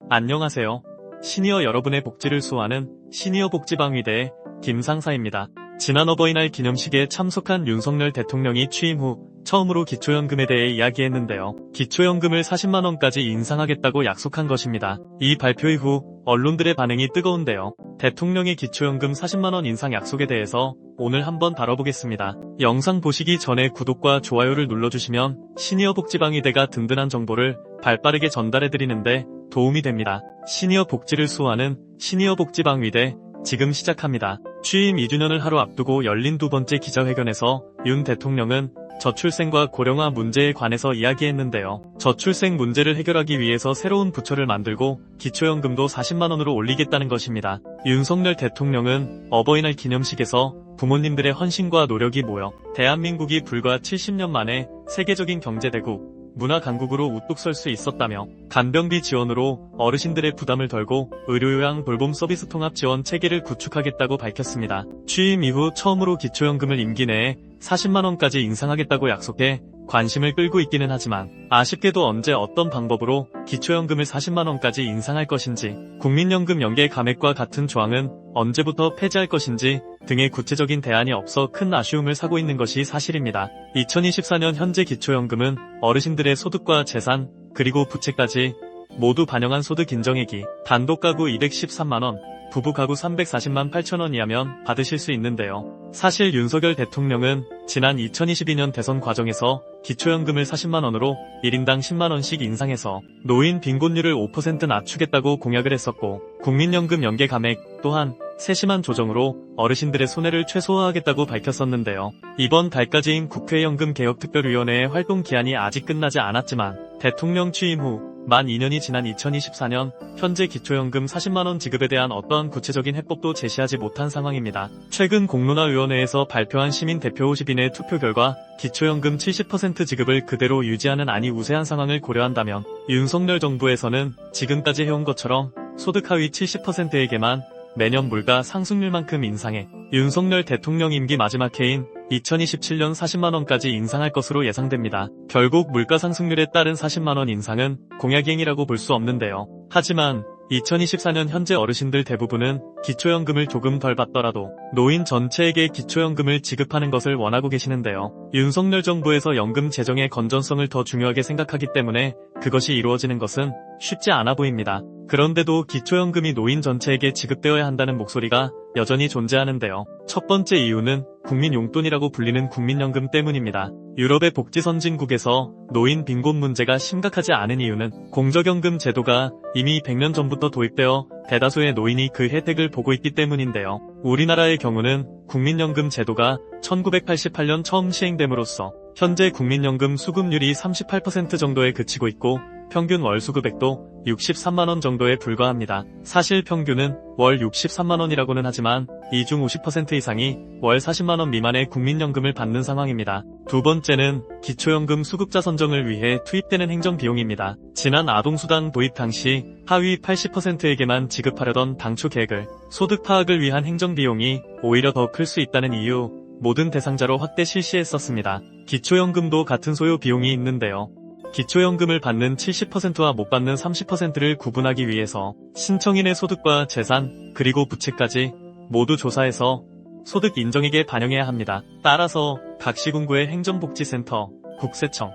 안녕하세요. 시니어 여러분의 복지를 수호하는 시니어 복지방위대의 김상사입니다. 지난 어버이날 기념식에 참석한 윤석열 대통령이 취임 후 처음으로 기초연금에 대해 이야기했는데요. 기초연금을 40만원까지 인상하겠다고 약속한 것입니다. 이 발표 이후 언론들의 반응이 뜨거운데요. 대통령의 기초연금 40만원 인상 약속에 대해서 오늘 한번 다뤄보겠습니다. 영상 보시기 전에 구독과 좋아요를 눌러주시면 시니어 복지방위대가 든든한 정보를 발빠르게 전달해드리는데 도움이 됩니다. 시니어 복지를 수호하는 시니어 복지방위대 지금 시작합니다. 취임 2주년을 하루 앞두고 열린 두 번째 기자회견에서 윤 대통령은 저출생과 고령화 문제에 관해서 이야기했는데요. 저출생 문제를 해결하기 위해서 새로운 부처를 만들고 기초연금도 40만원으로 올리겠다는 것입니다. 윤석열 대통령은 어버이날 기념식에서 부모님들의 헌신과 노력이 모여 대한민국이 불과 70년 만에 세계적인 경제대국, 문화강국으로 우뚝 설 수 있었다며 간병비 지원으로 어르신들의 부담을 덜고 의료요양 돌봄 서비스 통합 지원 체계를 구축하겠다고 밝혔습니다. 취임 이후 처음으로 기초연금을 임기 내에 40만원까지 인상하겠다고 약속해 관심을 끌고 있기는 하지만 아쉽게도 언제 어떤 방법으로 기초연금을 40만원까지 인상할 것인지, 국민연금 연계 감액과 같은 조항은 언제부터 폐지할 것인지 등의 구체적인 대안이 없어 큰 아쉬움을 사고 있는 것이 사실입니다. 2024년 현재 기초연금은 어르신들의 소득과 재산, 그리고 부채까지 모두 반영한 소득 인정액이 단독 가구 213만원, 부부 가구 340만 8천원 이하면 받으실 수 있는데요. 사실 윤석열 대통령은 지난 2022년 대선 과정에서 기초연금을 40만원으로 1인당 10만원씩 인상해서 노인 빈곤율을 5% 낮추겠다고 공약을 했었고, 국민연금 연계 감액 또한 세심한 조정으로 어르신들의 손해를 최소화하겠다고 밝혔었는데요. 이번 달까지인 국회 연금개혁특별위원회의 활동 기한이 아직 끝나지 않았지만 대통령 취임 후 만 2년이 지난 2024년 현재 기초연금 40만원 지급에 대한 어떠한 구체적인 해법도 제시하지 못한 상황입니다. 최근 공론화위원회에서 발표한 시민대표 50인의 투표 결과 기초연금 70% 지급을 그대로 유지하는 안이 우세한 상황을 고려한다면 윤석열 정부에서는 지금까지 해온 것처럼 소득 하위 70%에게만 매년 물가 상승률만큼 인상해 윤석열 대통령 임기 마지막 해인 2027년 40만원까지 인상할 것으로 예상됩니다. 결국 물가 상승률에 따른 40만원 인상은 공약행위라고 볼 수 없는데요. 하지만 2024년 현재 어르신들 대부분은 기초연금을 조금 덜 받더라도 노인 전체에게 기초연금을 지급하는 것을 원하고 계시는데요. 윤석열 정부에서 연금 재정의 건전성을 더 중요하게 생각하기 때문에 그것이 이루어지는 것은 쉽지 않아 보입니다. 그런데도 기초연금이 노인 전체에게 지급되어야 한다는 목소리가 여전히 존재하는데요. 첫 번째 이유는 국민 용돈이라고 불리는 국민연금 때문입니다. 유럽의 복지 선진국에서 노인 빈곤 문제가 심각하지 않은 이유는 공적연금 제도가 이미 100년 전부터 도입되어 대다수의 노인이 그 혜택을 보고 있기 때문인데요. 우리나라의 경우는 국민연금 제도가 1988년 처음 시행됨으로써 현재 국민연금 수급률이 38% 정도에 그치고 있고 평균 월 수급액도 63만원 정도에 불과합니다. 사실 평균은 월 63만원이라고는 하지만 이 중 50% 이상이 월 40만원 미만의 국민연금을 받는 상황입니다. 두 번째는 기초연금 수급자 선정을 위해 투입되는 행정비용입니다. 지난 아동수당 도입 당시 하위 80%에게만 지급하려던 당초 계획을 소득 파악을 위한 행정비용이 오히려 더 클 수 있다는 이유, 모든 대상자로 확대 실시했었습니다. 기초연금도 같은 소요 비용이 있는데요. 기초연금을 받는 70%와 못 받는 30%를 구분하기 위해서 신청인의 소득과 재산, 그리고 부채까지 모두 조사해서 소득 인정액에 반영해야 합니다. 따라서 각 시군구의 행정복지센터, 국세청,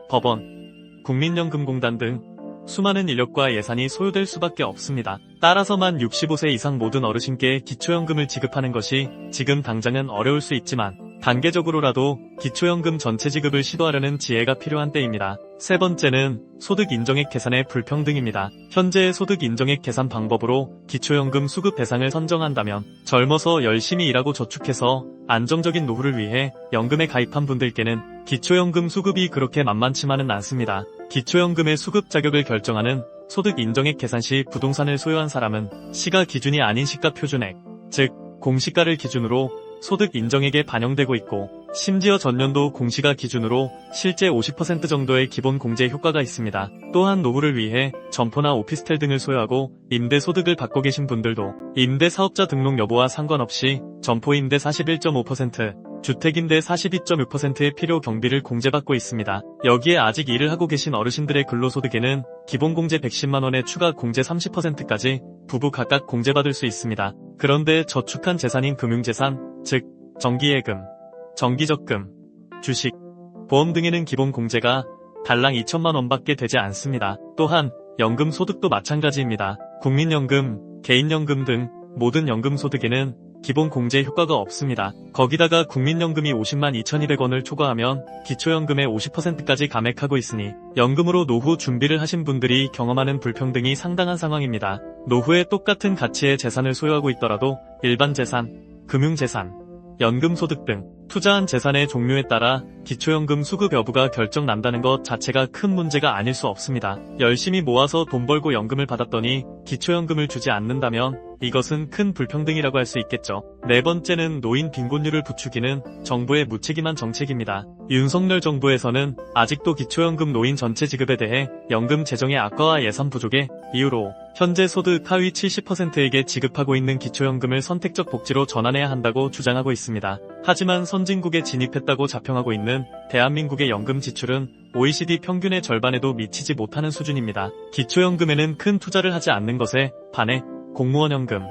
법원, 국민연금공단 등 수많은 인력과 예산이 소요될 수밖에 없습니다. 따라서 만 65세 이상 모든 어르신께 기초연금을 지급하는 것이 지금 당장은 어려울 수 있지만 단계적으로라도 기초연금 전체 지급을 시도하려는 지혜가 필요한 때입니다. 세 번째는 소득 인정액 계산의 불평등입니다. 현재의 소득 인정액 계산 방법으로 기초연금 수급 대상을 선정한다면 젊어서 열심히 일하고 저축해서 안정적인 노후를 위해 연금에 가입한 분들께는 기초연금 수급이 그렇게 만만치만은 않습니다. 기초연금의 수급 자격을 결정하는 소득 인정액 계산 시 부동산을 소유한 사람은 시가 기준이 아닌 시가 표준액, 즉 공시가를 기준으로 소득 인정액에 반영되고 있고, 심지어 전년도 공시가 기준으로 실제 50% 정도의 기본 공제 효과가 있습니다. 또한 노후를 위해 점포나 오피스텔 등을 소유하고 임대 소득을 받고 계신 분들도 임대 사업자 등록 여부와 상관없이 점포 임대 41.5%, 주택임대 42.6%의 필요 경비를 공제받고 있습니다. 여기에 아직 일을 하고 계신 어르신들의 근로소득에는 기본공제 110만원에 추가 공제 30%까지 부부 각각 공제받을 수 있습니다. 그런데 저축한 재산인 금융재산, 즉 정기예금, 정기적금, 주식, 보험 등에는 기본 공제가 달랑 2천만원밖에 되지 않습니다. 또한 연금 소득도 마찬가지입니다. 국민연금, 개인연금 등 모든 연금 소득에는 기본 공제 효과가 없습니다. 거기다가 국민연금이 50만 2,200원을 초과하면 기초연금의 50%까지 감액하고 있으니 연금으로 노후 준비를 하신 분들이 경험하는 불평등이 상당한 상황입니다. 노후에 똑같은 가치의 재산을 소유하고 있더라도 일반 재산, 금융재산, 연금소득 등 투자한 재산의 종류에 따라 기초연금 수급 여부가 결정난다는 것 자체가 큰 문제가 아닐 수 없습니다. 열심히 모아서 돈 벌고 연금을 받았더니 기초연금을 주지 않는다면 이것은 큰 불평등이라고 할 수 있겠죠. 네 번째는 노인 빈곤율을 부추기는 정부의 무책임한 정책입니다. 윤석열 정부에서는 아직도 기초연금 노인 전체 지급에 대해 연금 재정의 악화와 예산 부족의 이유로 현재 소득 하위 70%에게 지급하고 있는 기초연금을 선택적 복지로 전환해야 한다고 주장하고 있습니다. 하지만 선진국에 진입했다고 자평하고 있는 대한민국의 연금 지출은 OECD 평균의 절반에도 미치지 못하는 수준입니다. 기초연금에는 큰 투자를 하지 않는 것에 반해 공무원연금,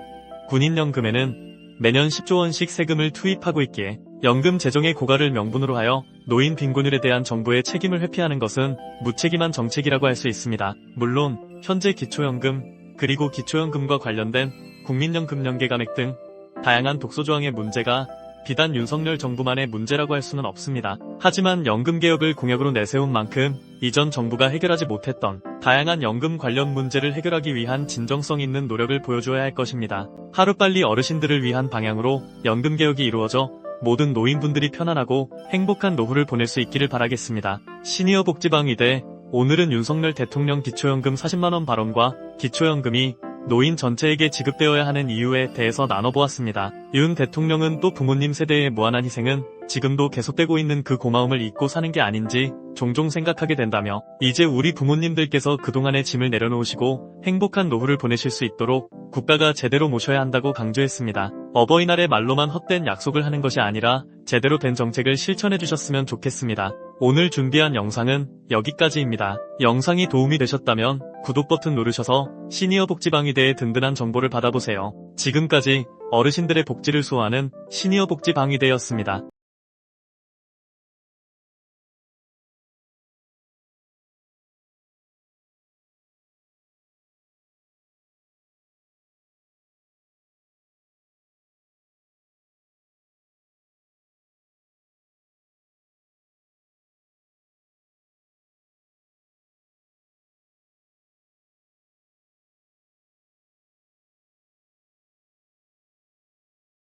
군인연금에는 매년 10조 원씩 세금을 투입하고 있기에 연금 재정의 고갈을 명분으로 하여 노인 빈곤율에 대한 정부의 책임을 회피하는 것은 무책임한 정책이라고 할 수 있습니다. 물론 현재 기초연금 그리고 기초연금과 관련된 국민연금 연계 감액 등 다양한 독소조항의 문제가 비단 윤석열 정부만의 문제라고 할 수는 없습니다. 하지만 연금개혁을 공약으로 내세운 만큼 이전 정부가 해결하지 못했던 다양한 연금 관련 문제를 해결하기 위한 진정성 있는 노력을 보여줘야 할 것입니다. 하루빨리 어르신들을 위한 방향으로 연금개혁이 이루어져 모든 노인분들이 편안하고 행복한 노후를 보낼 수 있기를 바라겠습니다. 시니어 복지방위대 오늘은 윤석열 대통령 기초연금 40만원 발언과 기초연금이 노인 전체에게 지급되어야 하는 이유에 대해서 나눠보았습니다. 윤 대통령은 또 부모님 세대의 무한한 희생은 지금도 계속되고 있는 그 고마움을 잊고 사는 게 아닌지 종종 생각하게 된다며 이제 우리 부모님들께서 그동안의 짐을 내려놓으시고 행복한 노후를 보내실 수 있도록 국가가 제대로 모셔야 한다고 강조했습니다. 어버이날에 말로만 헛된 약속을 하는 것이 아니라 제대로 된 정책을 실천해 주셨으면 좋겠습니다. 오늘 준비한 영상은 여기까지입니다. 영상이 도움이 되셨다면 구독 버튼 누르셔서 시니어 복지방위대의 든든한 정보를 받아보세요. 지금까지 어르신들의 복지를 수호하는 시니어 복지방위대였습니다.